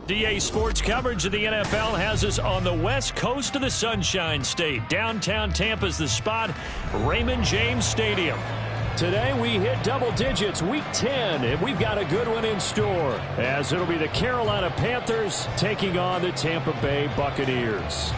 DA Sports coverage of the NFL has us on the west coast of the Sunshine State. Downtown Tampa's the spot, Raymond James Stadium. Today we hit double digits, week 10, and we've got a good one in store, as it'll be the Carolina Panthers taking on the Tampa Bay Buccaneers.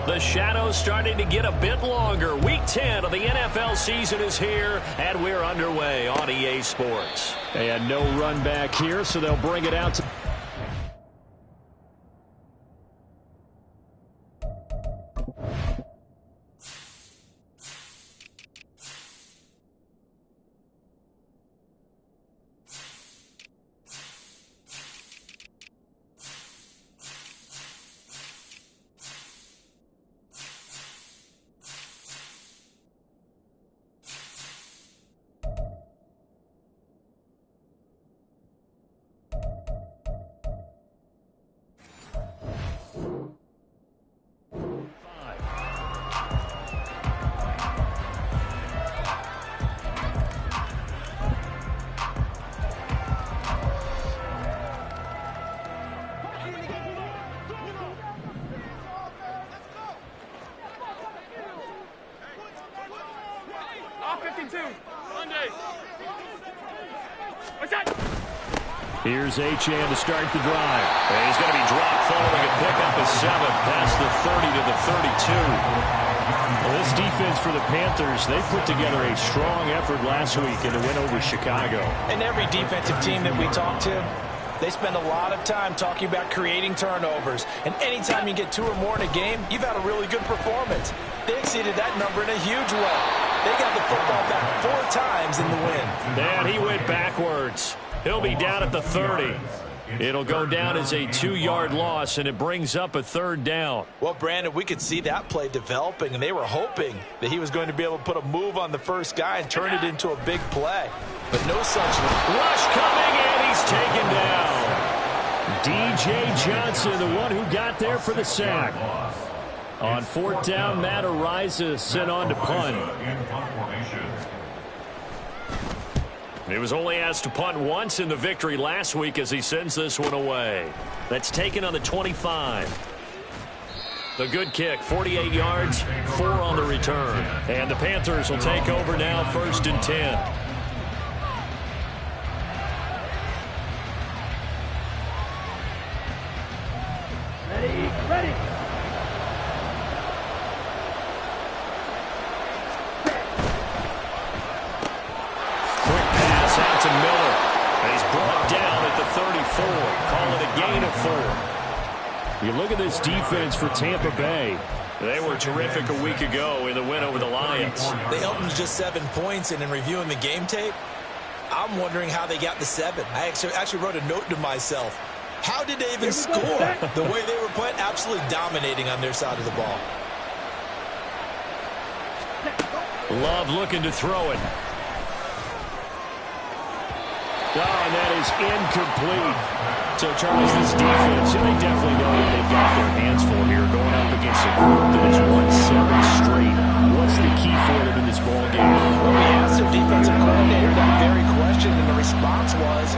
The shadows starting to get a bit longer. Week 10 of the NFL season is here, and we're underway on EA Sports. And no run back here, so they'll bring it out to... Here's Achane to start the drive. And he's going to be dropped following a pickup of 7 past the 30 to the 32. Well, this defense for the Panthers, they put together a strong effort last week in the win over Chicago. And every defensive team that we talk to, they spend a lot of time talking about creating turnovers. And anytime you get 2 or more in a game, you've had a really good performance. They exceeded that number in a huge way. They got the football back 4 times in the win. And he went backwards. He'll be down at the 30. It'll go down as a 2-yard loss, and it brings up a 3rd down. Well, Brandon, we could see that play developing, and they were hoping that he was going to be able to put a move on the first guy and turn it into a big play. But no such rush coming, and he's taken down. DJ Johnson, the one who got there for the sack. On 4th down, Matt Araiza sent on to punt. He was only asked to punt once in the victory last week as he sends this one away. That's taken on the 25. The good kick, 48 yards, 4 on the return. And the Panthers will take over now, 1st and 10. Ready. Out to Miller. And he's brought down at the 34. Call it a gain of 4. You look at this defense for Tampa Bay. They were terrific a week ago in the win over the Lions. They held them to just 7 points, and in reviewing the game tape, I'm wondering how they got the 7. I actually wrote a note to myself. How did they even score? The way they were playing, absolutely dominating on their side of the ball. Love looking to throw it. Oh, and that is incomplete. So, Charles, this defense, they definitely know what they've got their hands for here going up against a group that has won 7 straight. What's the key for them in this ball game? Well, we asked their defensive coordinator that very question, and the response was,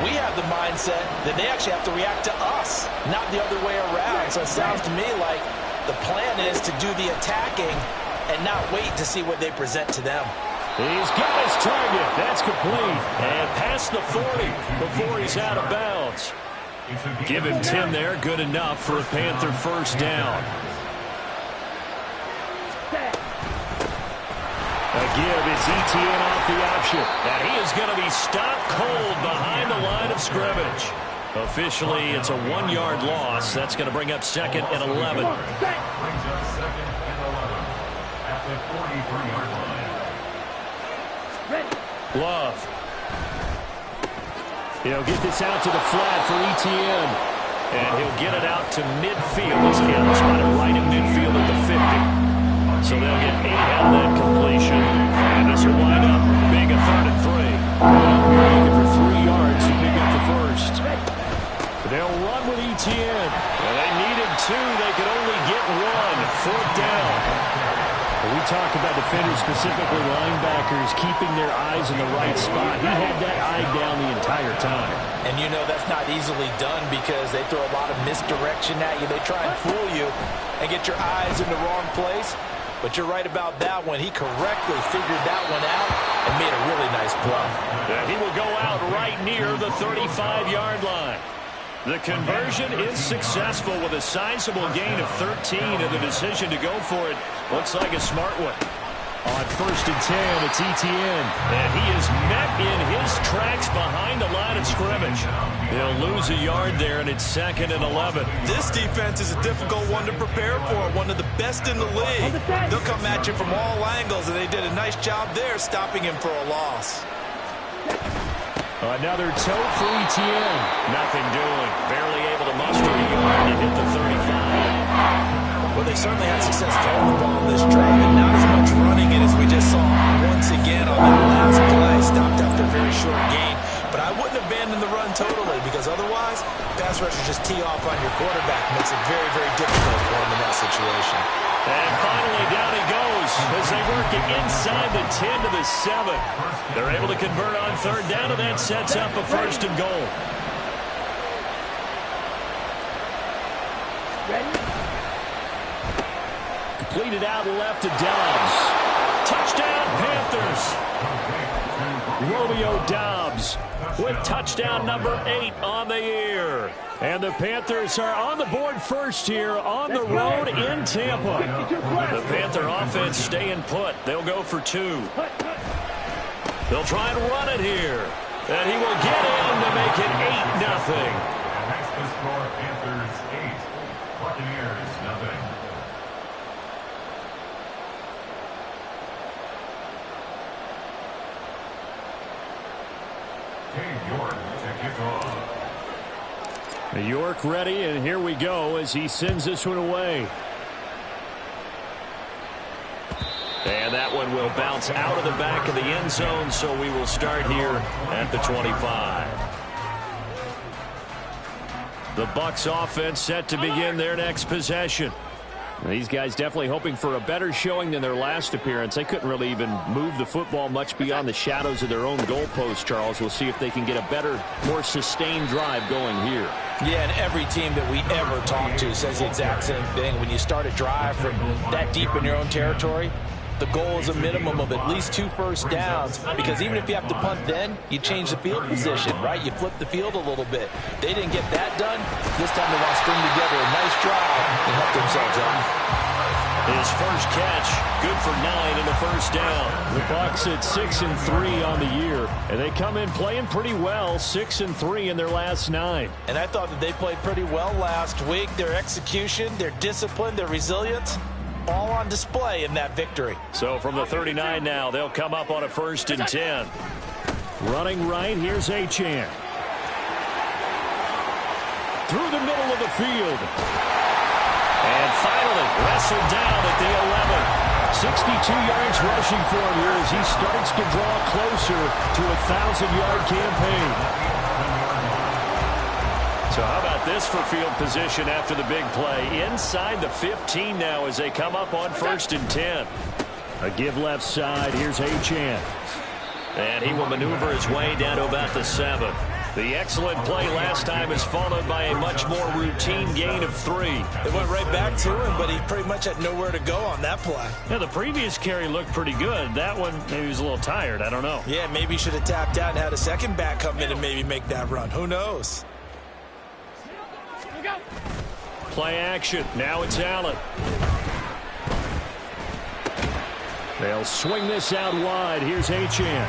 we have the mindset that they actually have to react to us, not the other way around. So it sounds to me like the plan is to do the attacking and not wait to see what they present to them. He's got his target. That's complete. And past the 40 before he's out of bounds. Give him 10 there. Good enough for a Panther 1st down. give. It's Etienne off the option. And he is going to be stopped cold behind the line of scrimmage. Officially, it's a 1-yard loss. That's going to bring up 2nd and 11. Brings up 2nd and 11 at the 43-yard line. Love. He'll get this out to the flat for Etienne. And he'll get it out to midfield. He's spotted right in midfield at the 50. So they'll get 8 out of that completion. And this will wind up being a 3rd and 3. Looking for 3 yards to pick up the first. They'll run with Etienne. Well, they needed 2. They could only get 1. 4th down. We talk about defenders, specifically linebackers, keeping their eyes in the right spot. He had that eye down the entire time. And you know that's not easily done because they throw a lot of misdirection at you. They try and fool you and get your eyes in the wrong place. But you're right about that one. He correctly figured that one out and made a really nice play. And he will go out right near the 35-yard line. The conversion is successful with a sizable gain of 13, and the decision to go for it looks like a smart one. On 1st and 10, it's Etienne, and he is met in his tracks behind the line of scrimmage. They'll lose a yard there, and it's 2nd and 11. This defense is a difficult one to prepare for, one of the best in the league. They'll come at you from all angles, and they did a nice job there stopping him for a loss. Another tote for Etienne. Nothing doing. Barely able to muster a yard to hit the 35. Well, they certainly had success throwing the ball this drive, and not as much running it as we just saw once again on that last play. Stopped after a very short gain. But I wouldn't abandon the run totally because otherwise, pass rushers just tee off on your quarterback. Makes it very, very difficult for him in that situation. And finally, down he goes as they work it inside the 10 to the 7. They're able to convert on 3rd down, and that sets up a 1st and goal. Completed out left to Dobbs. Touchdown, Panthers. Romeo Dobbs with touchdown number 8 on the year. And the Panthers are on the board first here on the road in Tampa. The Panther offense staying put. They'll go for 2. They'll try and run it here. And he will get in to make it 8-0. Next the score, Panthers 8, Buccaneers 0. York to kick off. York ready, and here we go as he sends this one away. And that one will bounce out of the back of the end zone, so we will start here at the 25. The Bucs offense set to begin their next possession. These guys definitely hoping for a better showing than their last appearance. They couldn't really even move the football much beyond the shadows of their own goalpost, Charles. We'll see if they can get a better, more sustained drive going here. Yeah, and every team that we ever talk to says the exact same thing. When you start a drive from that deep in your own territory, the goal is a minimum of at least 2 first downs, because even if you have to punt then, you change the field position, right? You flip the field a little bit. They didn't get that done. This time they want to string together a nice drive and help themselves out. His first catch, good for 9 in the first down. The Bucs at 6-3 on the year, and they come in playing pretty well, 6-3 in their last 9. And I thought that they played pretty well last week. Their execution, their discipline, their resilience, all on display in that victory. So from the 39 now, they'll come up on a 1st and 10. Running right, here's Achane. Through the middle of the field. And finally, wrestled down at the 11. 62 yards rushing for him here as he starts to draw closer to a 1,000-yard campaign. So how about this for field position after the big play? Inside the 15 now as they come up on 1st and 10. A give left side. Here's Achane. And he will maneuver his way down to about the 7. The excellent play last time is followed by a much more routine gain of 3. It went right back to him, but he pretty much had nowhere to go on that play. Yeah, the previous carry looked pretty good. That one, maybe he was a little tired. I don't know. Yeah, maybe he should have tapped out and had a second back come in and maybe make that run. Who knows? Play action. Now it's Allen. They'll swing this out wide. Here's Achane.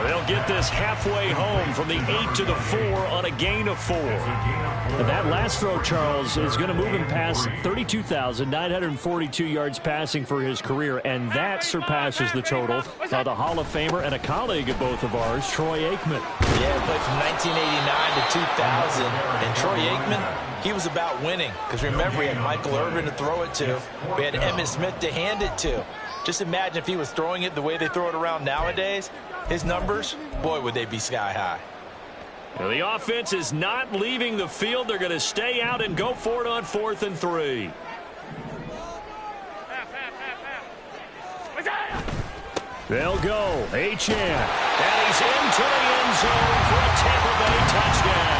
They'll get this halfway home from the 8 to the 4 on a gain of 4. And that last throw, Charles, is going to move him past 32,942 yards passing for his career, and that surpasses the total of the Hall of Famer and a colleague of both of ours, Troy Aikman. Yeah, he played from 1989 to 2000, and Troy Aikman, he was about winning. Because remember, he had Michael Irvin to throw it to. We had Emmitt Smith to hand it to. Just imagine if he was throwing it the way they throw it around nowadays. His numbers, boy, would they be sky high. Well, the offense is not leaving the field. They're going to stay out and go for it on 4th and 3. They'll go. Achane. And he's into the end zone for a Tampa Bay touchdown.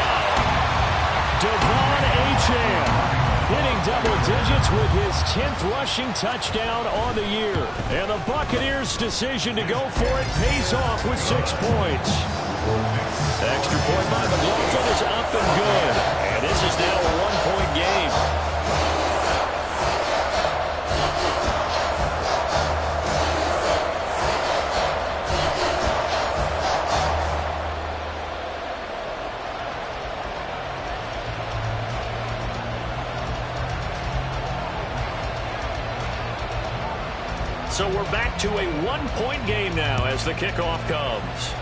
Devon Achane hitting double digits with his 10th rushing touchdown on the year. And the Buccaneers' decision to go for it pays off with 6 points. Extra point by McLaughlin is up and good. And this is now a 1-point game. So we're back to a 1-point game now as the kickoff comes.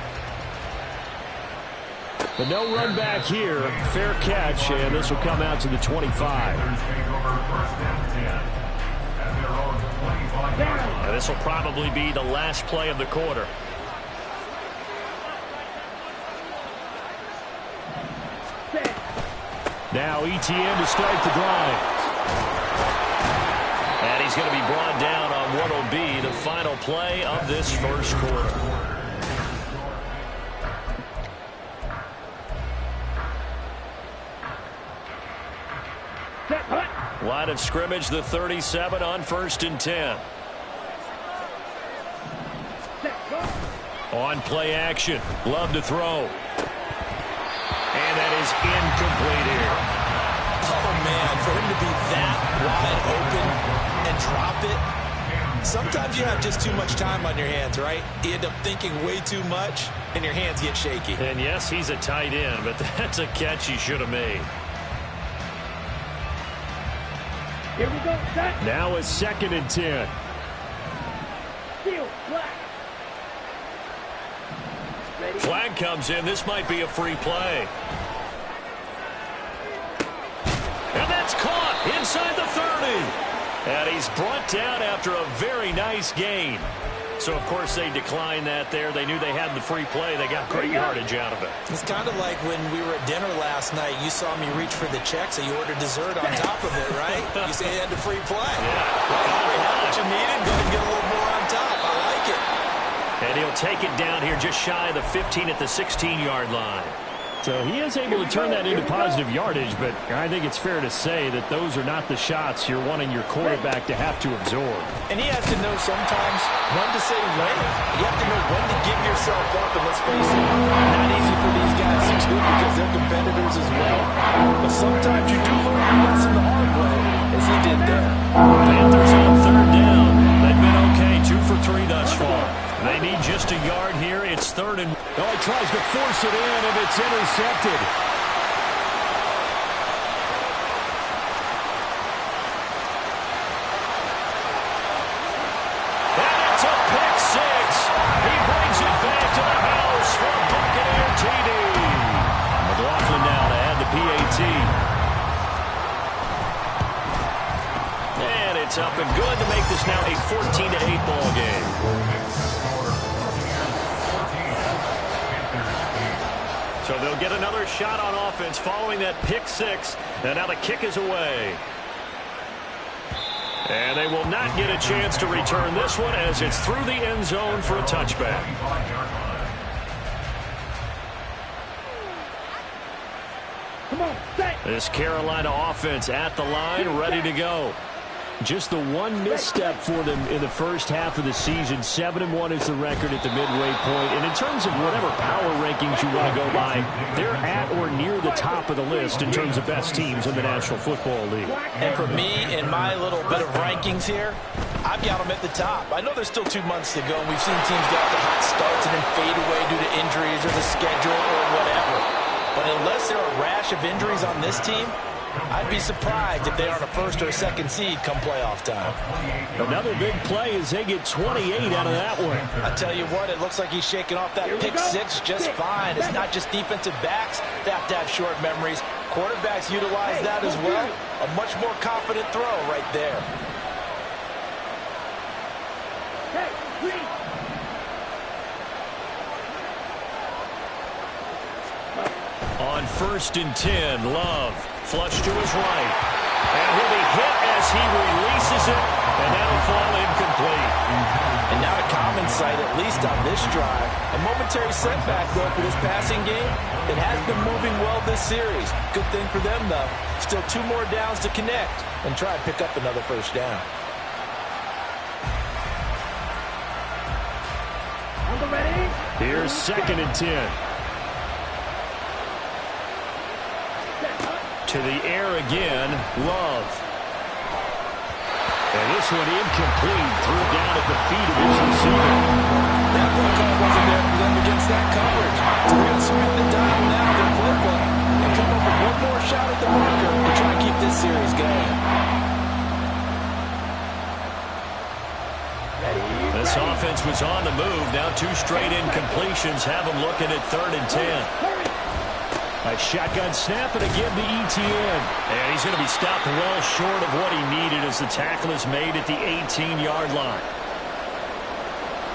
But no run back here. Fair catch, and this will come out to the 25. And this will probably be the last play of the quarter. Now ETN to start the drive. And he's going to be brought down on what will be the final play of this first quarter. Line of scrimmage, the 37 on 1st and 10. On play action. Love to throw. And that is incomplete here. Oh, man, for him to be that wide open and drop it. Sometimes you have just too much time on your hands, right? You end up thinking way too much, and your hands get shaky. And yes, he's a tight end, but that's a catch he should have made. Here we go, set. Now it's 2nd and 10. Seal, flag. Ready. Flag comes in. This might be a free play. And that's caught inside the 30. And he's brought down after a very nice gain. So, of course, they declined that there. They knew they had the free play. They got great yardage out of it. It's kind of like when we were at dinner last night. You saw me reach for the check, so you ordered dessert on top of it, right? You say you had the free play. Yeah. Well, you had what you needed. Go and get a little more on top. I like it. And he'll take it down here just shy of the 15 at the 16-yard line. So he is able to turn that into positive yardage, but I think it's fair to say that those are not the shots you're wanting your quarterback to have to absorb. And he has to know sometimes when to say when. You have to know when to give yourself up, and let's face it, not easy for these guys to do because they're competitors as well. But sometimes you do learn your lesson the hard way, as he did there. Panthers on 3rd down. They've been okay, 2 for 3 thus far. They need just a yard here. It's 3rd and... Oh, he tries to force it in, and it's intercepted. And it's a pick 6. He brings it back to the house for a Buccaneer TD. McLaughlin now to add the PAT. And it's up and good to make this now a 14-8 ball game. So they'll get another shot on offense following that pick 6. And now the kick is away. And they will not get a chance to return this one as it's through the end zone for a touchback. Come on, set. This Carolina offense at the line, ready to go. Just the one misstep for them in the first half of the season. 7-1 is the record at the midway point. And in terms of whatever power rankings you want to go by, they're at or near the top of the list in terms of best teams in the National Football League. And for me, in my little bit of rankings here, I've got them at the top. I know there's still 2 months to go, and we've seen teams get off the hot starts and then fade away due to injuries or the schedule or whatever. But unless there are a rash of injuries on this team, I'd be surprised if they aren't a first or a second seed come playoff time. Another big play as they get 28 out of that one. I tell you what, it looks like he's shaking off that pick six just fine. It's not just defensive backs that have to have short memories. Quarterbacks utilize that as well. A much more confident throw right there. On 1st and 10, Love flush to his right. And he'll be hit as he releases it, and that'll fall incomplete. And not a common sight, at least on this drive. A momentary setback, though, for this passing game. It has been moving well this series. Good thing for them, though. Still 2 more downs to connect and try and pick up another first down. Here's 2nd and 10. To the air again, Love. And this one incomplete, threw it down at the feet of his receiver. That play call wasn't there for them against that coverage. So we're going to swing the dial now, their playbook, and come up with one more shot at the marker to try and keep this series going. This offense was on the move. Now 2 straight incompletions have them looking at 3rd and 10. A shotgun snap, and again to Etienne. And he's going to be stopped well short of what he needed as the tackle is made at the 18-yard line.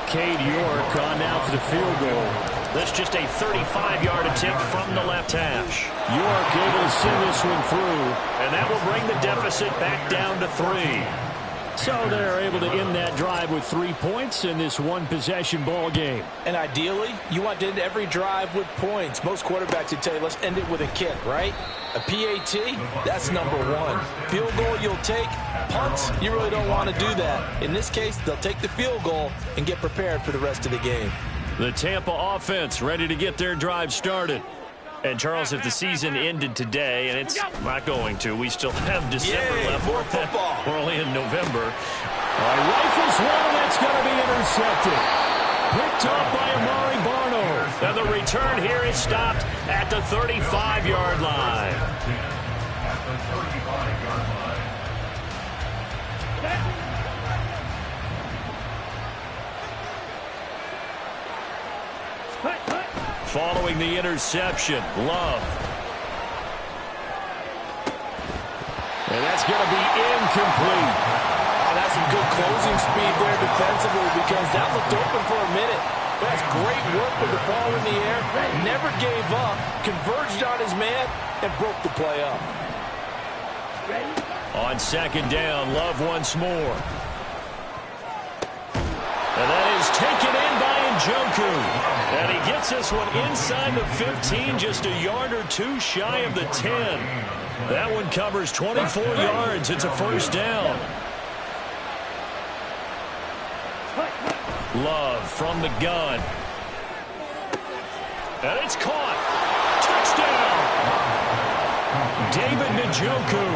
Cade York on now for the field goal. That's just a 35-yard attempt from the left hash. York able to send this one through, and that will bring the deficit back down to 3. So they're able to end that drive with 3 points in this one-possession ball game. And ideally, you want to end every drive with points. Most quarterbacks would tell you, let's end it with a kick, right? A PAT, that's number 1. Field goal you'll take. Punts, you really don't want to do that. In this case, they'll take the field goal and get prepared for the rest of the game. The Tampa offense ready to get their drive started. And, Charles, if the season ended today, and it's not going to, we still have December left. More football. We're only in November. Rifles one, and that's going to be intercepted. Picked off by Amari Barno. And the return here is stopped at the 35-yard line. At the 35-yard line. Following the interception, Love. And that's going to be incomplete. Oh, that's some good closing speed there defensively because that looked open for a minute. But that's great work with the ball in the air. Never gave up, converged on his man, and broke the play up. On 2nd down, Love once more. And that is taken in by Njoku. And he gets this one inside the 15, just a yard or 2 shy of the 10. That one covers 24 yards. It's a first down. Love from the gun. And it's caught. Touchdown. David Njoku,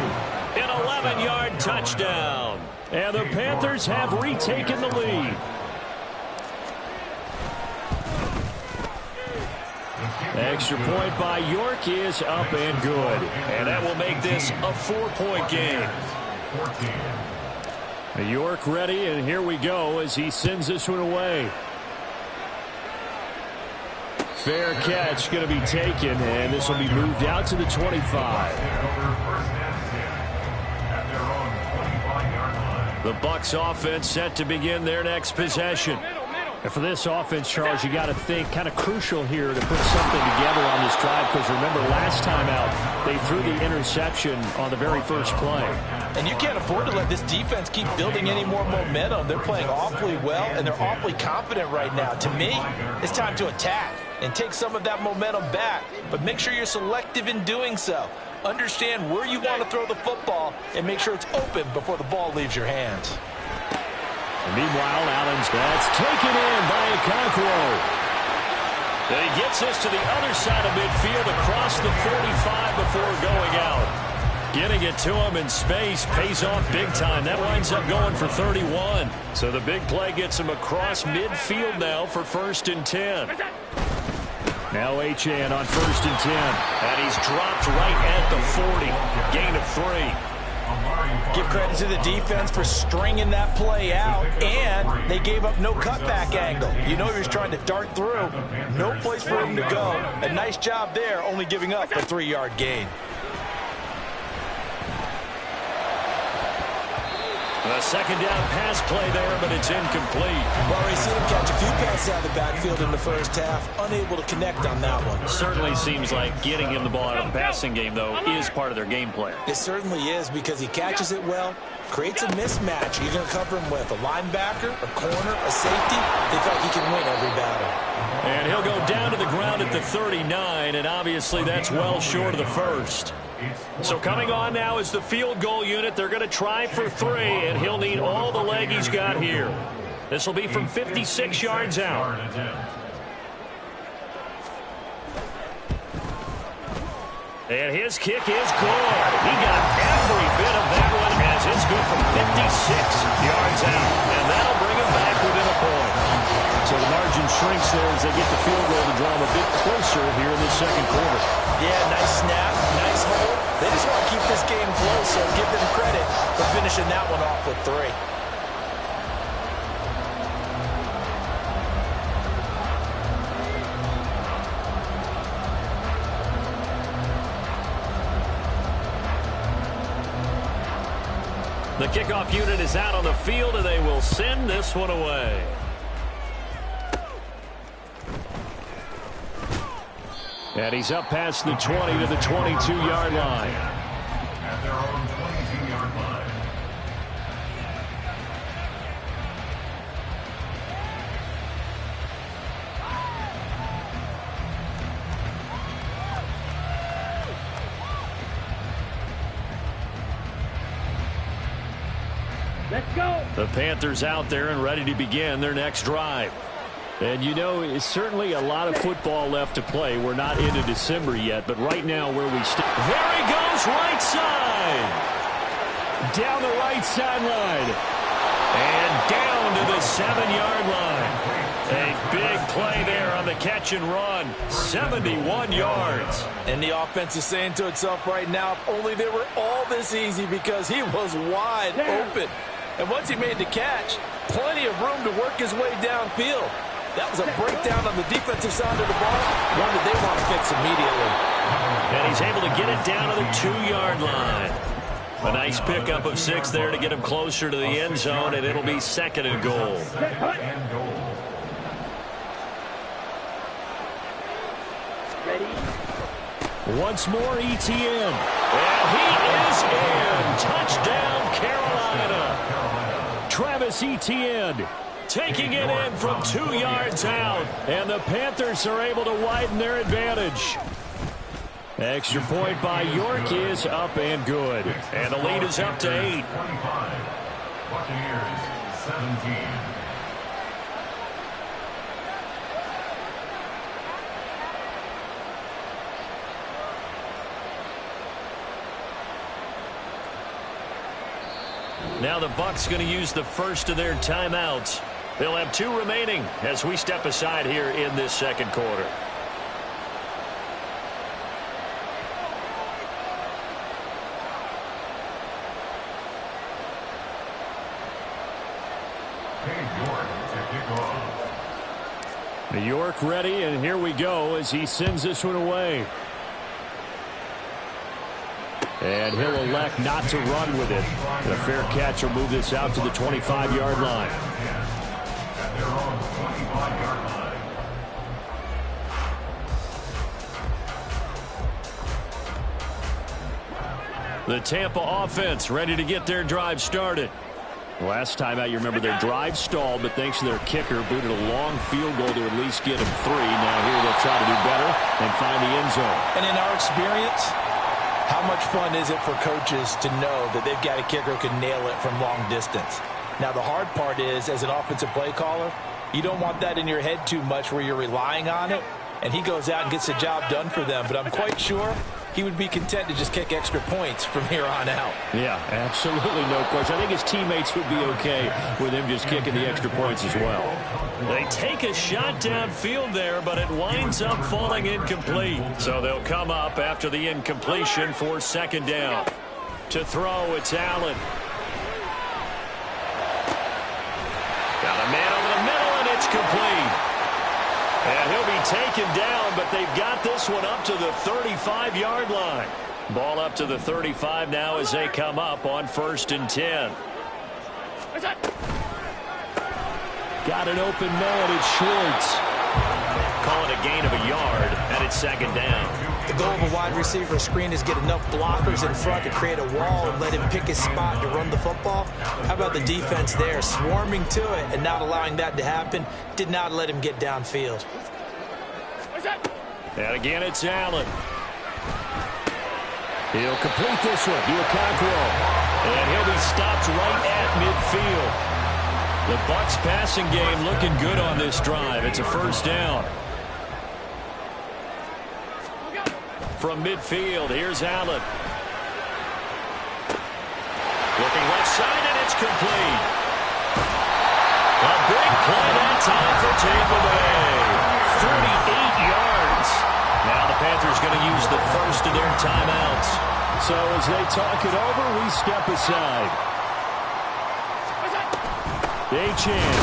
an 11-yard touchdown. And the Panthers have retaken the lead. Extra point by York is up and good. And that will make this a 4-point game. York ready, and here we go as he sends this one away. Fair catch going to be taken, and this will be moved out to the 25. The Bucs offense set to begin their next possession. And for this offense, Charles, you got to think kind of crucial here to put something together on this drive because remember last time out they threw the interception on the very first play. And you can't afford to let this defense keep building any more momentum. They're playing awfully well and they're awfully confident right now. To me, it's time to attack and take some of that momentum back, but make sure you're selective in doing so. Understand where you want to throw the football and make sure it's open before the ball leaves your hands. Meanwhile, Allen's that's taken in by Okonkwo. And he gets this to the other side of midfield across the 45 before going out. Getting it to him in space pays off big time. That winds up going for 31. So the big play gets him across midfield now for 1st and 10. Now Achane on 1st and 10. And he's dropped right at the 40. Gain of 3. Give credit to the defense for stringing that play out, and they gave up no cutback angle. You know he was trying to dart through. No place for him to go. A nice job there, only giving up a 3-yard gain. A second down pass play there, but it's incomplete. Well, we've seen him catch a few passes out of the backfield in the first half. Unable to connect on that one. Certainly seems like getting him the ball out of the passing game, though, is part of their game plan. It certainly is, because he catches it well, creates a mismatch. You're going to cover him with a linebacker, a corner, a safety. They feel like he can win every battle. And he'll go down to the ground at the 39, and obviously that's well short of the first. So coming on now is the field goal unit. They're going to try for 3, and he'll need all the leg he's got here. This will be from 56 yards out. And his kick is good. He got every bit of that one, as it's good from 56 yards out. And that'll bring him back within a point. So the margin shrinks there as they get the field goal to draw him a bit closer here in the second quarter. Yeah, nice snap, nice hold. They just want to keep this game close, so give them credit for finishing that one off with 3. The kickoff unit is out on the field, and they will send this one away. And he's up past the 20 to the 22-yard line. At their own 22-yard line. Let's go. The Panthers out there and ready to begin their next drive. And you know, it's certainly a lot of football left to play. We're not into December yet, but right now where we stand. There he goes, right side. Down the right sideline. And down to the 7-yard line. A big play there on the catch and run. 71 yards. And the offense is saying to itself right now, if only they were all this easy, because he was wide open. And once he made the catch, plenty of room to work his way downfield. That was a breakdown on the defensive side of the ball, one that they want to fix immediately. And he's able to get it down to the 2-yard line. A nice pickup of 6 there to get him closer to the end zone, and it'll be 2nd and goal. Ready? Once more, ETN. And he is in. Touchdown, Carolina. Travis Etienne taking it in from 2 yards out. And the Panthers are able to widen their advantage. Extra point by York is up and good. And the lead is up to 8. 25. Buccaneers 17. Now the Bucs going to use the first of their timeouts. They'll have 2 remaining as we step aside here in this second quarter. New York ready, and here we go as he sends this one away. And he'll elect not to run with it. And a fair catch will move this out to the 25-yard line. The Tampa offense ready to get their drive started. Last time out, you remember their drive stalled, but thanks to their kicker, booted a long field goal to at least get them 3. Now here they'll try to do better and find the end zone. And in our experience, how much fun is it for coaches to know that they've got a kicker who can nail it from long distance? Now, the hard part is, as an offensive play caller, you don't want that in your head too much where you're relying on it, and he goes out and gets the job done for them. But I'm quite sure he would be content to just kick extra points from here on out. Yeah, absolutely no question. I think his teammates would be okay with him just kicking the extra points as well. They take a shot downfield there, but it winds up falling incomplete. So they'll come up after the incompletion for second down. To throw, it's Allen. Got a man over the middle, and it's complete. And he'll be taken down, but they've got this one up to the 35-yard line. Ball up to the 35 now as they come up on 1st and 10. Got an open man, it's Schwartz. Call it a gain of a yard, and it's second down. The goal of a wide receiver screen is get enough blockers in front to create a wall and let him pick his spot to run the football. How about the defense there, swarming to it and not allowing that to happen? Did not let him get downfield. And again, it's Allen. He'll complete this one. Diocacro. And he'll be stopped right at midfield. The Bucs passing game looking good on this drive. It's a first down. From midfield, here's Allen. Looking left side, and it's complete. A big play that time for Tampa Bay. 38 yards. Now the Panthers going to use the first of their timeouts. So as they talk it over, we step aside. Achane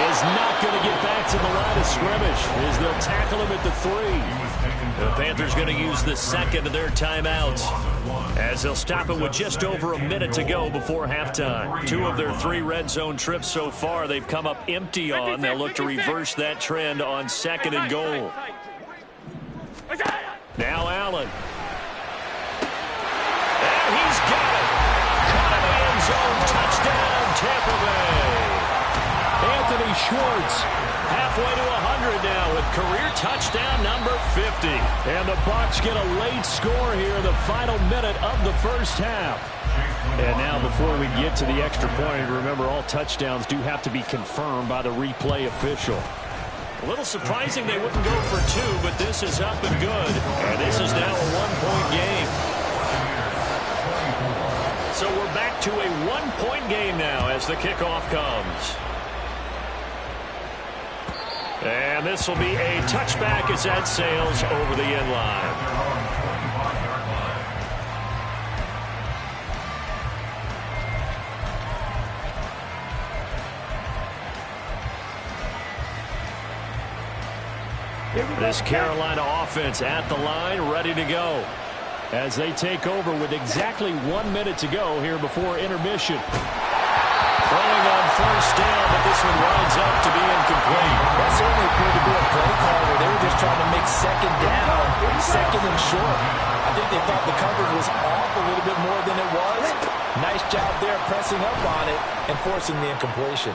is not going to get back to the line of scrimmage as they'll tackle him at the 3. The Panthers going to use the second of their timeouts as they'll stop it with just over a minute to go before halftime. 2 of their 3 red zone trips so far they've come up empty on. They'll look to reverse that trend on 2nd and goal. Now Allen. And he's got it. Caught in the end zone. Touchdown, Tampa Bay. Anthony Schwartz halfway to 100 now with career touchdown number 50. And the Bucs get a late score here in the final minute of the first half. And now before we get to the extra point, remember all touchdowns do have to be confirmed by the replay official. A little surprising they wouldn't go for 2, but this is up and good. And this is now a 1-point game. So we're back to a 1-point game now as the kickoff comes. And this will be a touchback as that sails over the end line. This Carolina offense at the line, ready to go as they take over with exactly 1 minute to go here before intermission. Throwing on first down, but this one winds up to be incomplete. That certainly appeared to be a play call where they were just trying to make second down, second and short. I think they thought the coverage was off a little bit more than it was. Nice job there pressing up on it and forcing the incompletion.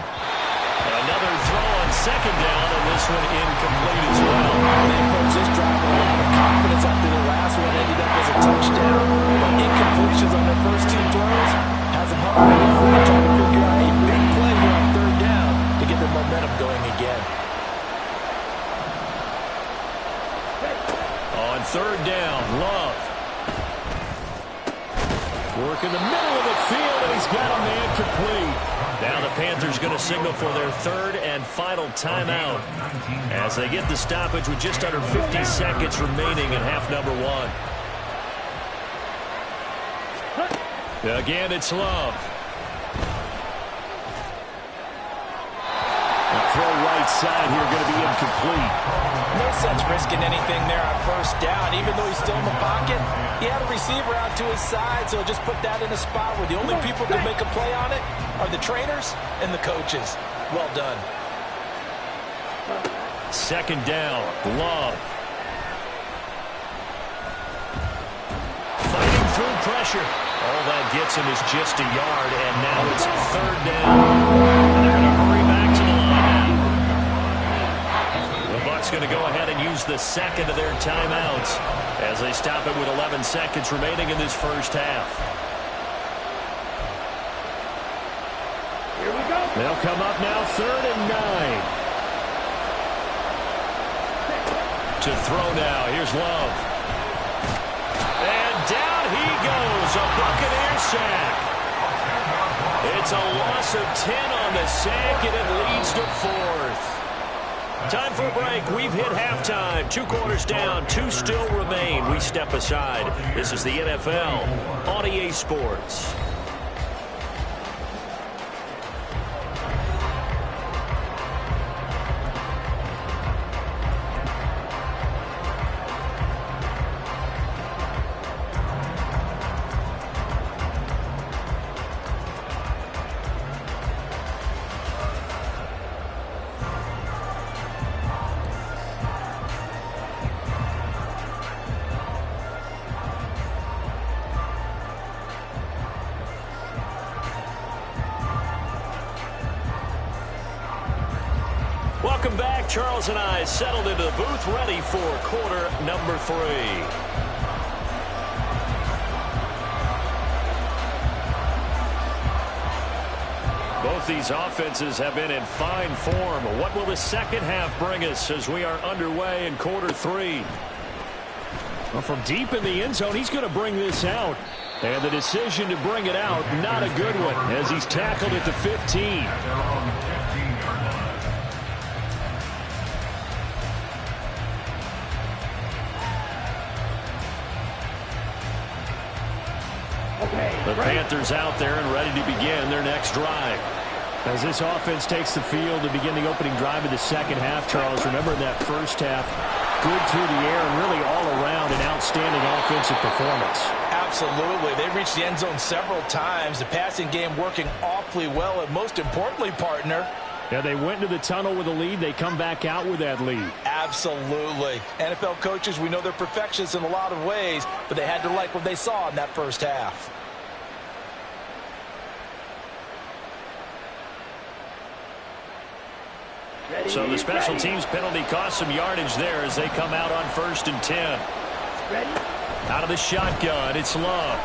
Another throw on second down, and this one incomplete as well. They approached this drive with a lot of confidence after the last one ended up as a touchdown. But incompletions on their first 2 throws has them hovering over and trying to figure out a big play here on 3rd down to get their momentum going again. On 3rd down, Love. Work in the middle of the field, and he's got a man complete. Now the Panthers going to signal for their 3rd and final timeout as they get the stoppage with just under 50 seconds remaining in half number 1. Again, it's Love. The throw right side here going to be incomplete. No sense risking anything there on first down. Even though he's still in the pocket, he had a receiver out to his side, so just put that in a spot where the only people who can make a play on it are the trainers and the coaches. Well done. Second down, Love. Fighting through pressure. All that gets him is just a yard, and now it's 3rd down. And they're going to hurry back to the line now. The Bucs going to go ahead and use the second of their timeouts as they stop it with 11 seconds remaining in this first half. Here we go. They'll come up now 3rd and 9. To throw now, here's Love. a Buccaneer sack. It's a loss of 10 on the sack, and it leads to 4th. Time for a break. We've hit halftime. 2 quarters down. 2 still remain. We step aside. This is the NFL on EA Sports. Welcome back. Charles and I settled into the booth, ready for quarter number 3. Both these offenses have been in fine form. What will the second half bring us as we are underway in quarter 3? Well, from deep in the end zone, he's going to bring this out. And the decision to bring it out, not a good one, as he's tackled at the 15. The Panthers out there and ready to begin their next drive. As this offense takes the field to begin the opening drive of the second half, Charles, remember in that first half, good through the air and really all around an outstanding offensive performance. Absolutely. They reached the end zone several times. The passing game working awfully well, and most importantly, partner, yeah, they went into the tunnel with a lead. They come back out with that lead. Absolutely. NFL coaches, we know they're perfectionists in a lot of ways, but they had to like what they saw in that first half. So the special teams penalty cost some yardage there as they come out on 1st and 10. Out of the shotgun, it's Love.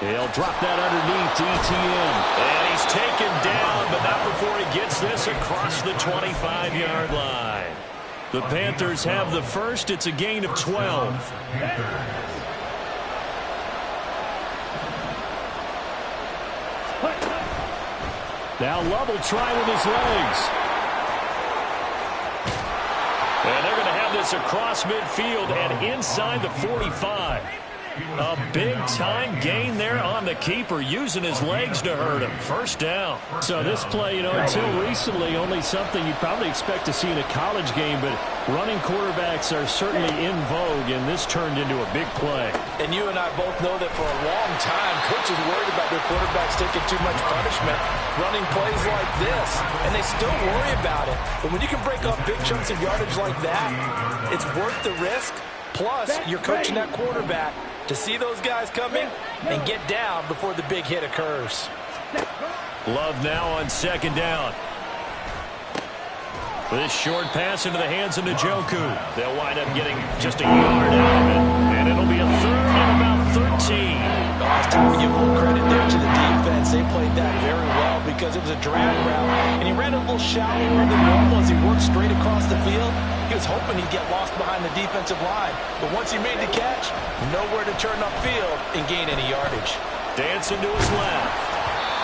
He'll drop that underneath to ETN. And he's taken down, but not before he gets this across the 25-yard line. The Panthers have the first. It's a gain of 12. Now Love will try with his legs. And they're going to have this across midfield and inside the 45. A big-time gain there on the keeper, using his legs to hurt him. First down. So this play, until recently, only something you'd probably expect to see in a college game, but running quarterbacks are certainly in vogue, and this turned into a big play. And you and I both know that for a long time, coaches worried about their quarterbacks taking too much punishment, running plays like this, and they still worry about it. But when you can break up big chunks of yardage like that, it's worth the risk. Plus, you're coaching that quarterback to see those guys coming and get down before the big hit occurs. Love now on 2nd down. This short pass into the hands of Njoku. They'll wind up getting just a yard out of it, and it'll be a 3rd and about 13. Last time we give a little credit there to the defense. They played that very well because it was a drag route, and he ran a little shallower than normal as he worked straight across the field. He was hoping he'd get lost behind the defensive line, but once he made the catch, nowhere to turn upfield and gain any yardage. Dancing to his left.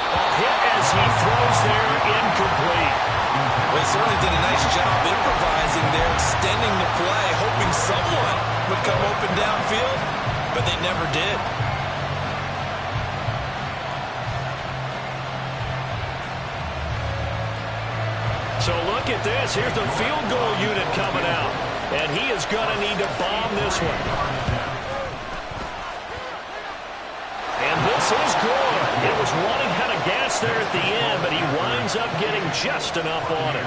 A hit as he throws there, incomplete. Well, he certainly did a nice job improvising there, extending the play, hoping someone would come open downfield, but they never did. So look at this. Here's the field goal unit coming out. And he is going to need to bomb this one. And this is good. It was running out of gas there at the end, but he winds up getting just enough on it.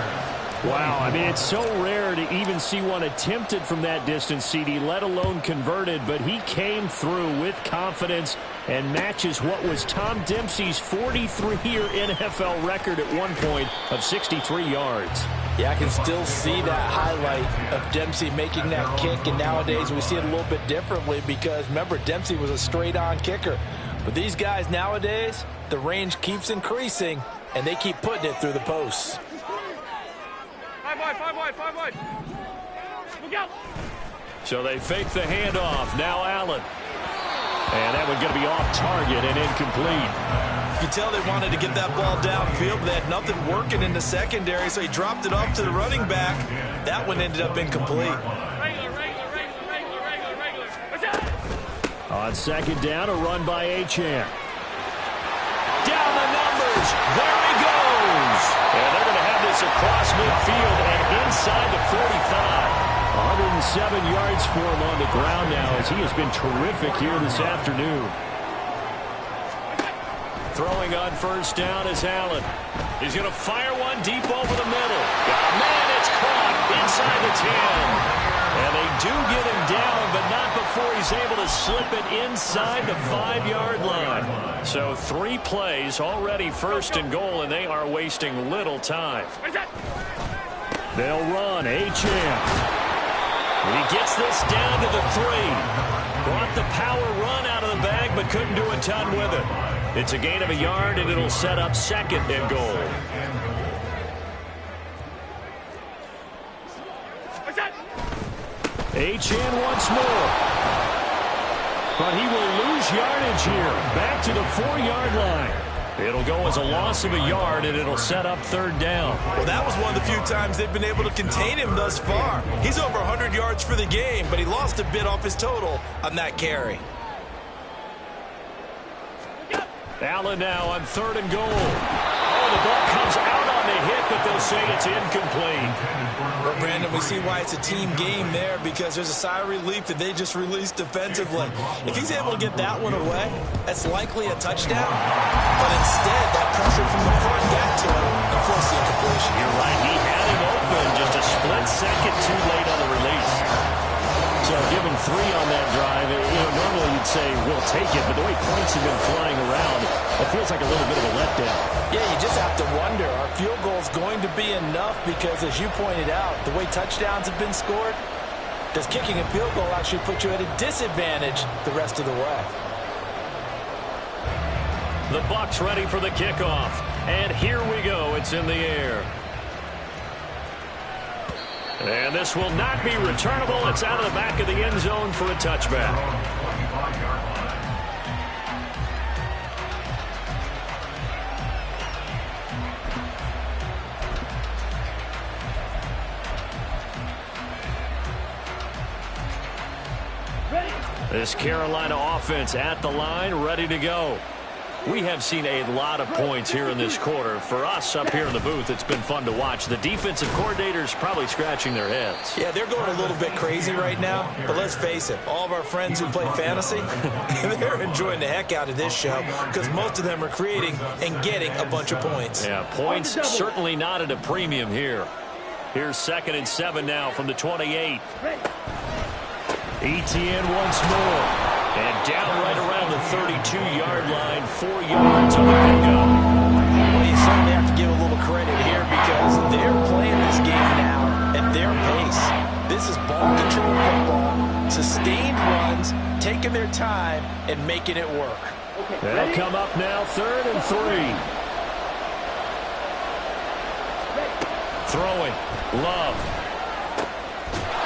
Wow, I mean, it's so rare to even see one attempted from that distance, CD, let alone converted, but he came through with confidence and matches what was Tom Dempsey's 43-year NFL record at one point of 63 yards. Yeah, I can still see that highlight of Dempsey making that kick, and nowadays we see it a little bit differently because, remember, Dempsey was a straight-on kicker. But these guys nowadays, the range keeps increasing, and they keep putting it through the posts. 5 wide. Look out. So they fake the handoff. Now Allen. And that one going to be off target and incomplete. You can tell they wanted to get that ball downfield, but they had nothing working in the secondary, so he dropped it off to the running back. That one ended up incomplete. On second down, a run by Achane. Down the numbers. There he goes. And they're going to have this across midfield and inside the 45. 107 yards for him on the ground now as he has been terrific here this afternoon. Throwing on first down is Allen. He's going to fire one deep over the middle. Man, it's caught inside the 10. And they do get him down, but not before he's able to slip it inside the 5-yard line. So 3 plays already first and goal, and they are wasting little time. They'll run. Achane. He gets this down to the 3. Brought the power run out of the bag, but couldn't do a ton with it. It's a gain of a yard, and it'll set up second and goal. Achane once more. But he will lose yardage here. Back to the 4-yard line. It'll go as a loss of a yard, and it'll set up third down. Well, that was one of the few times they've been able to contain him thus far. He's over 100 yards for the game, but he lost a bit off his total on that carry. Allen now on third and goal. Oh, the ball comes out on the hit, but they'll say it's incomplete. Well, Brandon, we see why it's a team game there, because there's a sigh of relief that they just released defensively. If he's able to get that one away, that's likely a touchdown. But instead, that pressure from the front got to him and forced the incompletion. You're right. He had him open just a split second too late on the release. So given 3 on that drive, normally you'd say we'll take it, but the way points have been flying around, it feels like a little bit of a letdown. Yeah, you just have to wonder, are field goals going to be enough? Because as you pointed out, the way touchdowns have been scored, does kicking a field goal actually put you at a disadvantage the rest of the way? The Bucs ready for the kickoff. And here we go. It's in the air. And this will not be returnable. It's out of the back of the end zone for a touchback. This Carolina offense at the line, ready to go. We have seen a lot of points here in this quarter. For us up here in the booth, it's been fun to watch. The defensive coordinators probably scratching their heads. Yeah, they're going a little bit crazy right now. But let's face it, all of our friends who play fantasy, they're enjoying the heck out of this show because most of them are creating and getting a bunch of points. Yeah, points certainly not at a premium here. Here's 2nd and 7 now from the 28. Etienne once more. And down right around the 32-yard line, 4 yards on the pickup. Well, you certainly have to give a little credit here because they're playing this game now at their pace. This is ball control football, sustained runs, taking their time, and making it work. They'll come up now, 3rd and 3. Throwing, Love.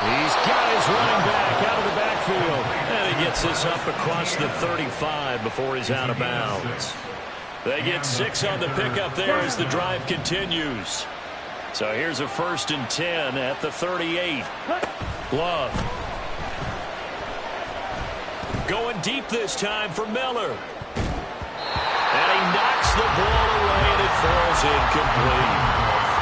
He's got his running back out of the backfield. And he gets this up across the 35 before he's out of bounds. They get 6 on the pickup there as the drive continues. So here's a 1st and 10 at the 38. Love. Going deep this time for Miller. And he knocks the ball away and it falls incomplete.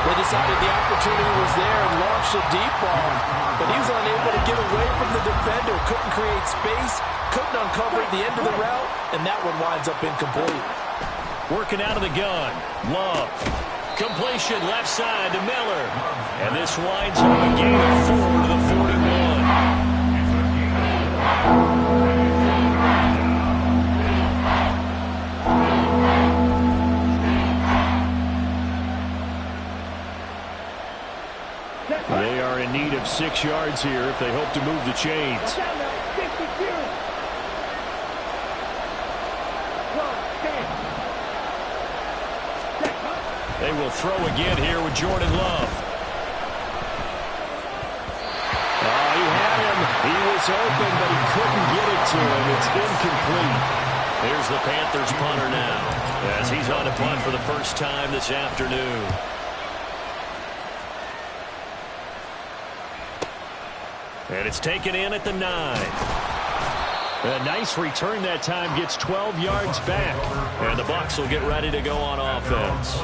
They decided the opportunity was there and launched a deep ball, but he was unable to get away from the defender, couldn't create space, couldn't uncover the end of the route, and that one winds up incomplete. Working out of the gun, Love. Completion left side to Miller. And this winds up a gain of 4 to the 41. They are in need of 6 yards here if they hope to move the chains. They will throw again here with Jordan Love. Oh, he had him. He was open, but he couldn't get it to and it's incomplete. Here's the Panthers punter now, as he's on to punt for the first time this afternoon. And it's taken in at the 9. A nice return that time, gets 12 yards back. And the Bucs will get ready to go on offense.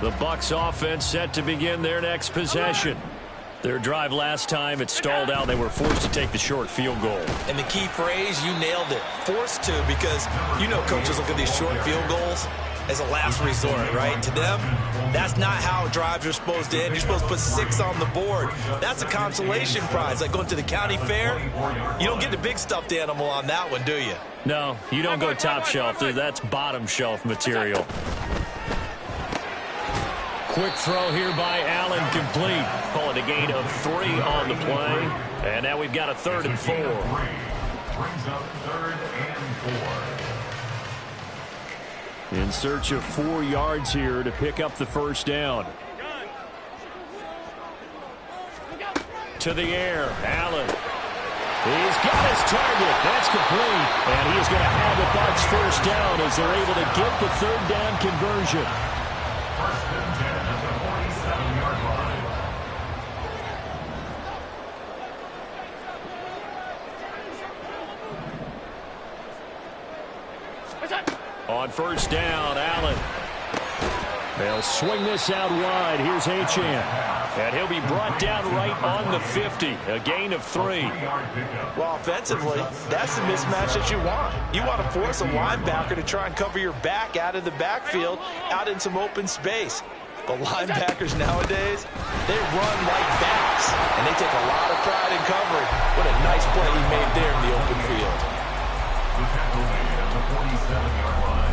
The Bucs offense set to begin their next possession. Their drive last time, it stalled out. They were forced to take the short field goal. And the key phrase, you nailed it, forced to, because you know coaches look at these short field goals as a last resort, right? To them, that's not how drives are supposed to end. You're supposed to put 6 on the board. That's a consolation prize. Like going to the county fair, you don't get the big stuffed animal on that one, do you? No, you don't go top shelf. That's bottom shelf material. Quick throw here by Allen, complete. Call it a gain of 3 on the play. And now we've got a 3rd and 4. Brings up 3rd and 4. In search of 4 yards here to pick up the first down. To the air, Allen. He's got his target. That's complete. And he is going to have the Bucs first down as they're able to get the 3rd down conversion. First and 10 at the 47-yard line. On first down, Allen. They'll swing this out wide. Here's Achane. And he'll be brought down right on the 50. A gain of 3. Well, offensively, that's the mismatch that you want. You want to force a linebacker to try and cover your back out of the backfield, out in some open space. But linebackers nowadays, they run like backs, and they take a lot of pride in covering. What a nice play he made there in the open field. The tackle made at the 47-yard line.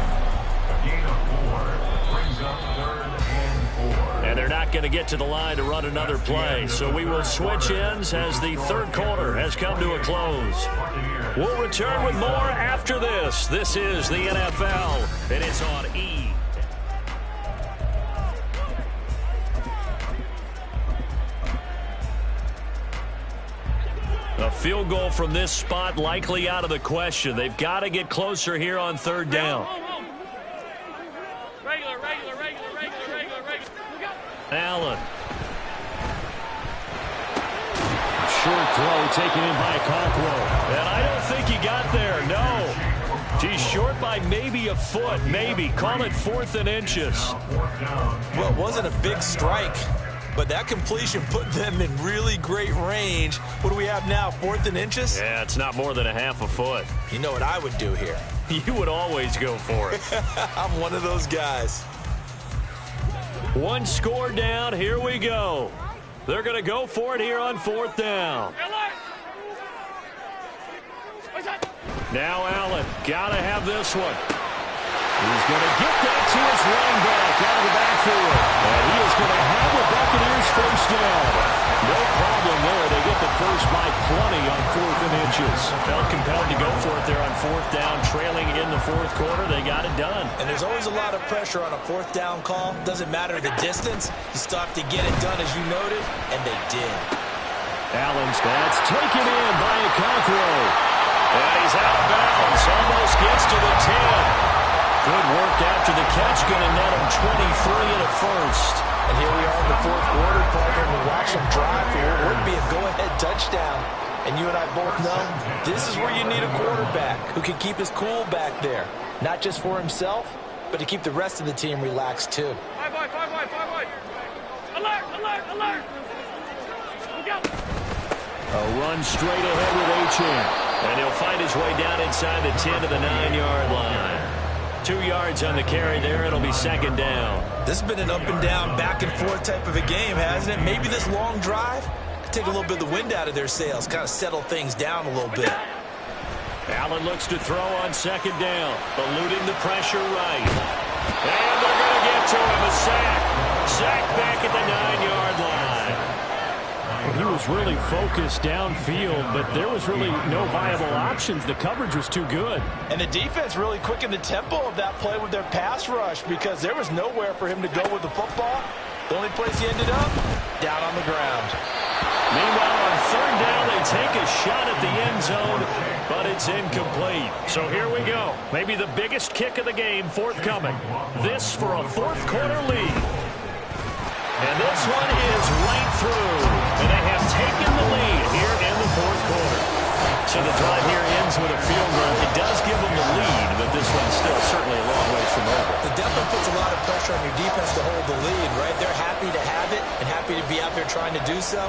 A gain of 4 brings up 3rd and 4. And they're not going to get to the line to run another play. So we will switch ends as the 3rd quarter has come to a close. We'll return with more after this. This is the NFL, and it's on E! A field goal from this spot likely out of the question. They've got to get closer here on 3rd down. Regular. Allen. Short throw taken in by Conquo. And I don't think he got there, no. He's short by maybe a foot, maybe. Call it 4th and inches. Well, it wasn't a big strike, but that completion put them in really great range. What do we have now, 4th and inches? Yeah, it's not more than a half a foot. You know what I would do here? You would always go for it. I'm one of those guys. 1 score down, here we go. They're going to go for it here on 4th down. Now Allen, got to have this one. He's going to get that to his running back out of the backfield. And he is going to have the Buccaneers first down. No problem there. They get the first by plenty on 4th and inches. Felt compelled to go for it there on 4th down. Trailing in the 4th quarter, they got it done. And there's always a lot of pressure on a 4th down call. Doesn't matter the distance. You still have to get it done, as you noted, and they did. Allen's that's taken in by Okonkwo. And he's out of bounds. Almost gets to the 10. Good work after the catch. Going to net him 23 and a first. And here we are in the 4th quarter, partner, and we watch them drive here. It would be a go-ahead touchdown. And you and I both know this is where you need a quarterback who can keep his cool back there. Not just for himself, but to keep the rest of the team relaxed too. 5 wide. Alert. Look out. A run straight ahead with Achane. And he'll find his way down inside the 10 to the 9-yard line. 2 yards on the carry there. It'll be 2nd down. This has been an up and down, back and forth type of a game, hasn't it? Maybe this long drive could take a little bit of the wind out of their sails, kind of settle things down a little bit. Allen looks to throw on 2nd down, eluding the pressure right. And they're going to get to him. A sack. Sack back at the 9-yard line. He was really focused downfield, but there was really no viable options. The coverage was too good. And the defense really quickened the tempo of that play with their pass rush because there was nowhere for him to go with the football. The only place he ended up, down on the ground. Meanwhile, on third down, they take a shot at the end zone, but it's incomplete. So here we go. Maybe the biggest kick of the game forthcoming. This for a fourth-quarter lead. And this one is right through. And they have taken the lead here in the fourth quarter. So the drive here ends with a field goal. It does give them the lead, but this one's still certainly a long ways from over. It definitely puts a lot of pressure on your defense to hold the lead, right? They're happy to have it and happy to be out there trying to do so.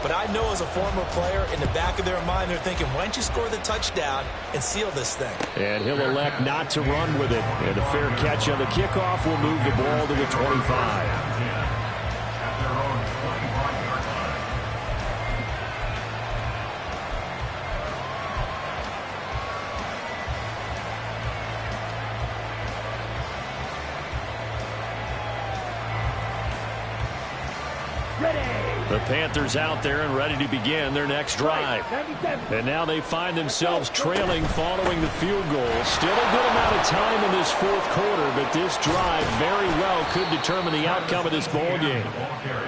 But I know as a former player, in the back of their mind, they're thinking, why don't you score the touchdown and seal this thing? And he'll elect not to run with it. And a fair catch on the kickoff will move the ball to the 25. The Panthers out there and ready to begin their next drive. And now they find themselves trailing following the field goal. Still a good amount of time in this fourth quarter, but this drive very well could determine the outcome of this ball game.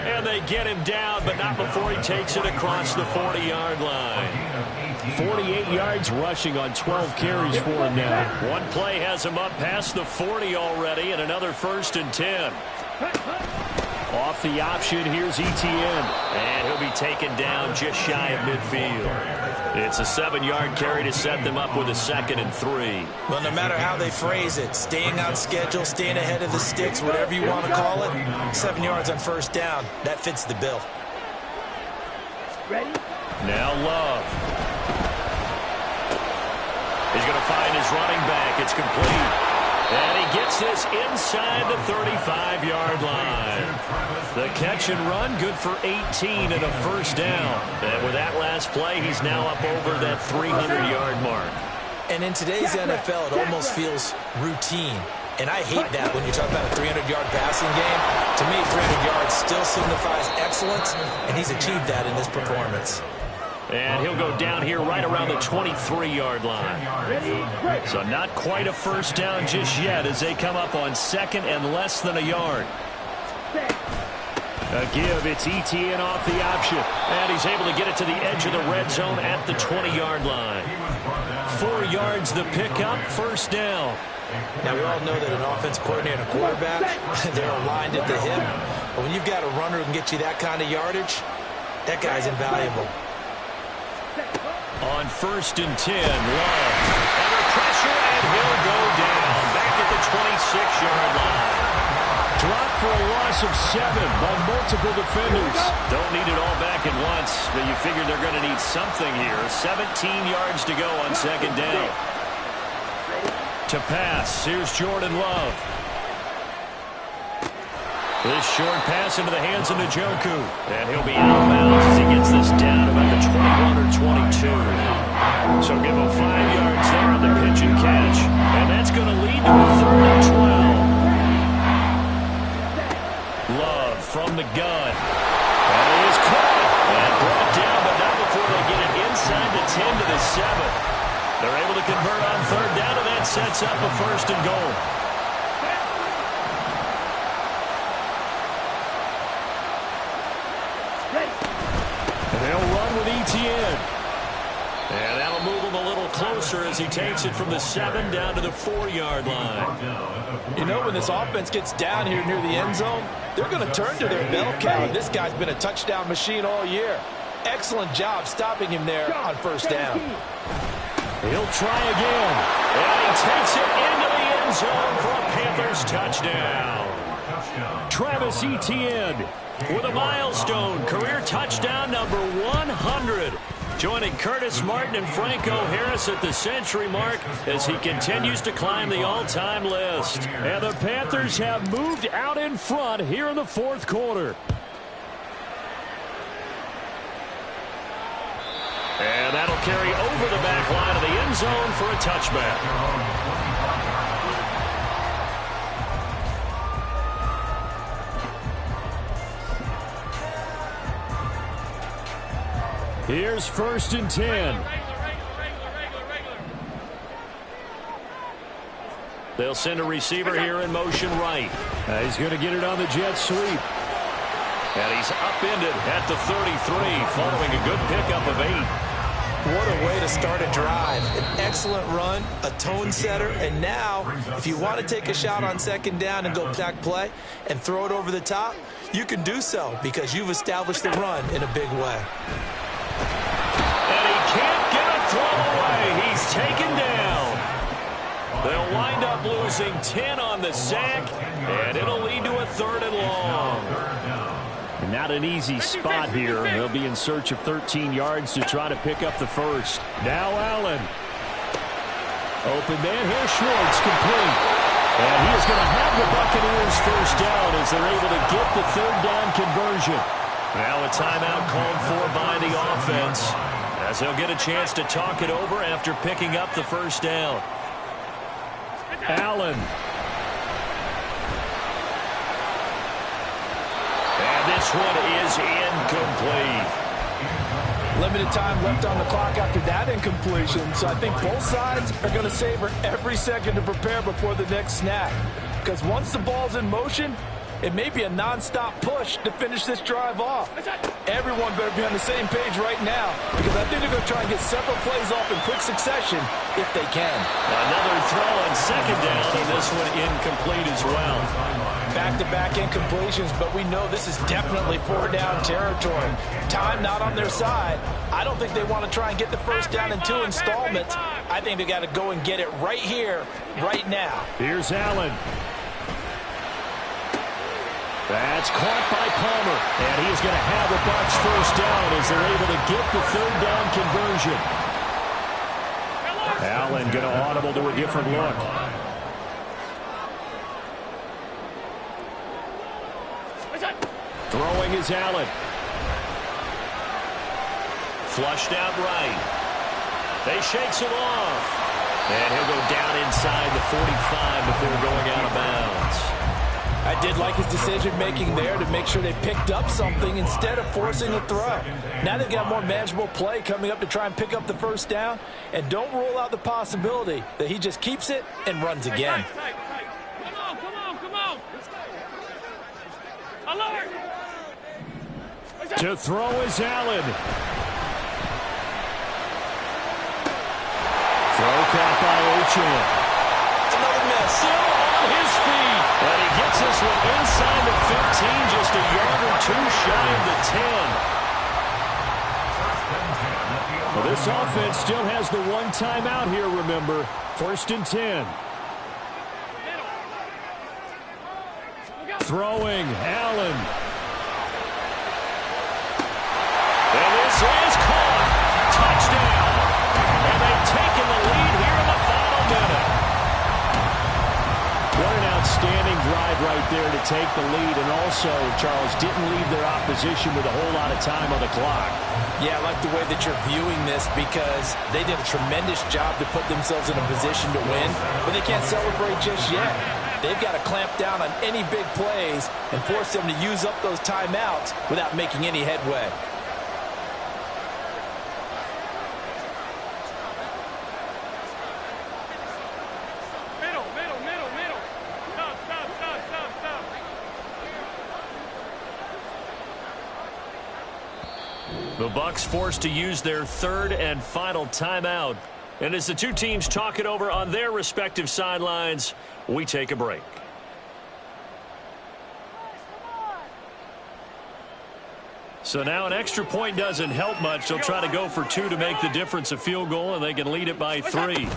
And they get him down, but not before he takes it across the 40-yard line. 48 yards rushing on 12 carries for him now. One play has him up past the 40 already, and another 1st and 10. Off the option, here's Etienne. And he'll be taken down just shy of midfield. It's a 7-yard carry to set them up with a 2nd and 3. Well, no matter how they phrase it, staying on schedule, staying ahead of the sticks, whatever you want to call it, 7 yards on 1st down, that fits the bill. Ready? Now Love. He's going to find his running back. It's complete. And he gets this inside the 35-yard line. The catch and run, good for 18 and a 1st down. And with that last play, he's now up over that 300-yard mark. And in today's NFL, it almost feels routine. And I hate that when you talk about a 300-yard passing game. To me, 300 yards still signifies excellence, and he's achieved that in this performance. And he'll go down here right around the 23-yard line. So not quite a 1st down just yet as they come up on 2nd and less than a yard. A give, it's Etienne off the option. And he's able to get it to the edge of the red zone at the 20-yard line. 4 yards the pickup, 1st down. Now, we all know that an offense coordinator and a quarterback, they're aligned at the hip. But when you've got a runner who can get you that kind of yardage, that guy's invaluable. On 1st and 10, Love. Under pressure, and he'll go down. Back at the 26-yard line. Dropped for a loss of 7 by multiple defenders. Don't need it all back at once, but you figure they're going to need something here. 17 yards to go on 2nd down. To pass, here's Jordan Love. This short pass into the hands of Njoku. And he'll be out of bounds as he gets this down about the 21 or 22. So give him 5 yards there on the pitch and catch. And that's going to lead to a 3rd and 12. Love from the gun. And he is caught and brought down, but not before they get it inside the 10 to the 7. They're able to convert on 3rd down, and that sets up a 1st and goal. They'll run with Etienne. And that'll move him a little closer as he takes it from the 7 down to the 4-yard line. You know, when this offense gets down here near the end zone, they're going to turn to their bell cow. This guy's been a touchdown machine all year. Excellent job stopping him there on 1st down. He'll try again. And he takes it into the end zone for a Panthers touchdown. Travis Etienne with a milestone career touchdown number 100. Joining Curtis Martin and Franco Harris at the century mark as he continues to climb the all-time list. And the Panthers have moved out in front here in the fourth quarter. And that'll carry over the back line of the end zone for a touchback. Here's 1st and 10. They'll send a receiver here in motion right. He's going to get it on the jet sweep. And he's upended at the 33 following a good pickup of 8. What a way to start a drive. An excellent run, a tone setter, and now if you want to take a shot on second down and go back play and throw it over the top, you can do so because you've established the run in a big way. And he can't get a throw away. He's taken down. They'll wind up losing 10 on the sack, and it'll lead to a 3rd and long. Not an easy spot here. They'll be in search of 13 yards to try to pick up the first. Now Allen. Open man here, Schwartz, complete. And he is going to have the Buccaneers first down as they're able to get the 3rd down conversion. Now a timeout called for by the offense as they'll get a chance to talk it over after picking up the first down. Allen. This one is incomplete. Limited time left on the clock after that incompletion, so I think both sides are going to savor every second to prepare before the next snap. Because once the ball's in motion, it may be a non-stop push to finish this drive off. Everyone better be on the same page right now because I think they're going to try and get several plays off in quick succession if they can. Another throw on second down, and this one incomplete as well. Back-to-back incompletions, but we know this is definitely 4-down territory. Time not on their side. I don't think they want to try and get the first down in 2 installments. I think they got to go and get it right here, right now. Here's Allen. That's caught by Palmer, and he's going to have the Bucs first down as they're able to get the 3rd down conversion. Allen going to audible to a different look. Throwing is Allen. Flushed out right. They shakes him off. And he'll go down inside the 45 before going out of bounds. I did like his decision-making there to make sure they picked up something instead of forcing a throw. Now they've got more manageable play coming up to try and pick up the first down. And don't rule out the possibility that he just keeps it and runs again. Come on. Alert! To throw is Allen. Throw caught by Ochan. Another miss. Still on his feet. And he gets this one inside the 15, just a yard or 2 shy of the 10. Well, this offense still has the 1 timeout here, remember. 1st and 10. Throwing, Allen. And this is caught. Touchdown. And they've taken the lead here in the final minute. What an outstanding drive right there to take the lead. And also, Charles, didn't leave their opposition with a whole lot of time on the clock. Yeah, I like the way that you're viewing this because they did a tremendous job to put themselves in a position to win, but they can't celebrate just yet. They've got to clamp down on any big plays and force them to use up those timeouts without making any headway. Middle. Stop. The Bucs forced to use their 3rd and final timeout. And as the two teams talk it over on their respective sidelines, we take a break. So now an extra point doesn't help much. They'll try to go for 2 to make the difference a field goal, and they can lead it by 3.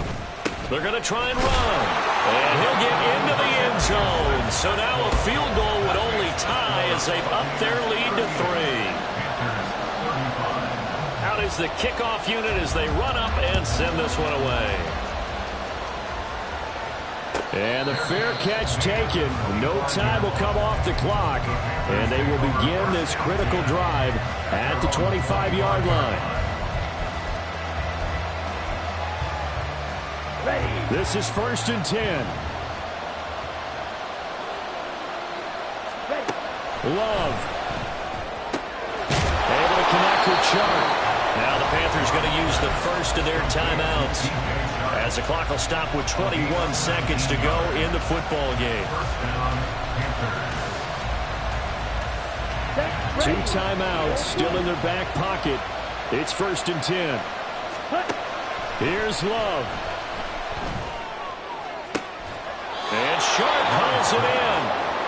They're going to try and run. And he'll get into the end zone. So now a field goal would only tie as they've upped their lead to 3. Out is the kickoff unit as they run up and send this one away. And the fair catch taken. No time will come off the clock. And they will begin this critical drive at the 25-yard line. Ready. This is 1st and 10. Ready. Love. Able to connect with Chark. Now the Panthers going to use the first of their timeouts as the clock will stop with 21 seconds to go in the football game. 2 timeouts still in their back pocket. It's 1st and 10. Here's Love. And Sharp pulls it in.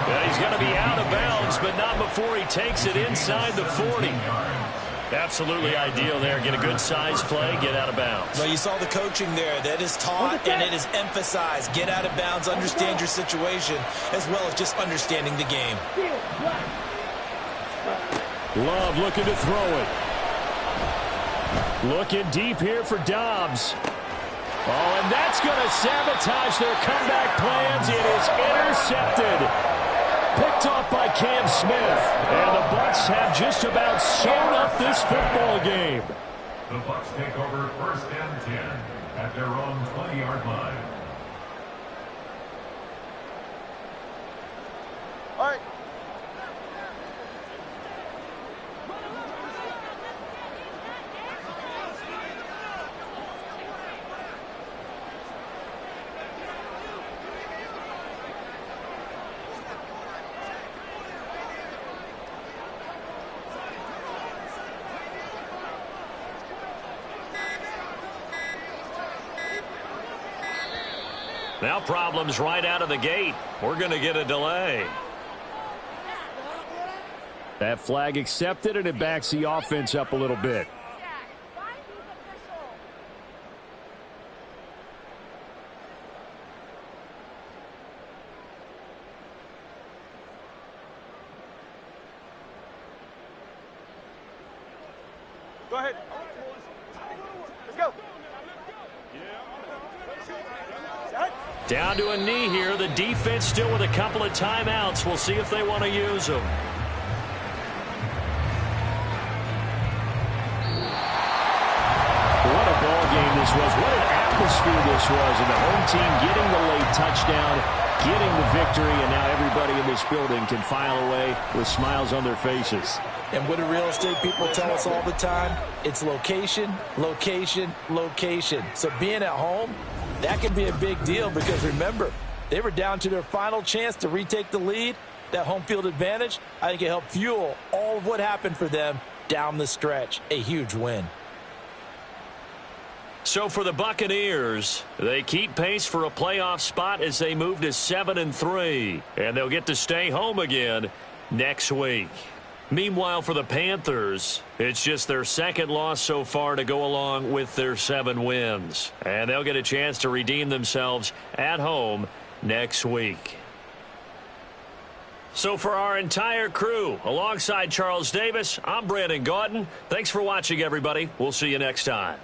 Yeah, he's going to be out of bounds, but not before he takes it inside the 40. Absolutely ideal there. Get a good size play, get out of bounds. Well, you saw the coaching there. That is taught and it is emphasized. Get out of bounds, understand your situation, as well as just understanding the game. Love looking to throw it. Looking deep here for Dobbs. Oh, and that's going to sabotage their comeback plans. It is intercepted. Picked off by Cam Smith. And the Bucs have just about sewn up this football game. The Bucs take over 1st and 10 at their own 20-yard line. All right. Now problems right out of the gate. We're going to get a delay. That flag accepted, and it backs the offense up a little bit. Go ahead. Let's go. Down to a knee here. The defense still with a couple of timeouts. We'll see if they want to use them. What a ball game this was. What an atmosphere this was. And the home team getting the late touchdown, getting the victory, and now everybody in this building can file away with smiles on their faces. And what do real estate people tell us all the time? It's location, location, location. So being at home, that can be a big deal because, remember, they were down to their final chance to retake the lead. That home field advantage, I think it helped fuel all of what happened for them down the stretch. A huge win. So for the Buccaneers, they keep pace for a playoff spot as they move to 7-3. And they'll get to stay home again next week. Meanwhile, for the Panthers, it's just their second loss so far to go along with their 7 wins. And they'll get a chance to redeem themselves at home next week. So for our entire crew, alongside Charles Davis, I'm Brandon Gaudin. Thanks for watching, everybody. We'll see you next time.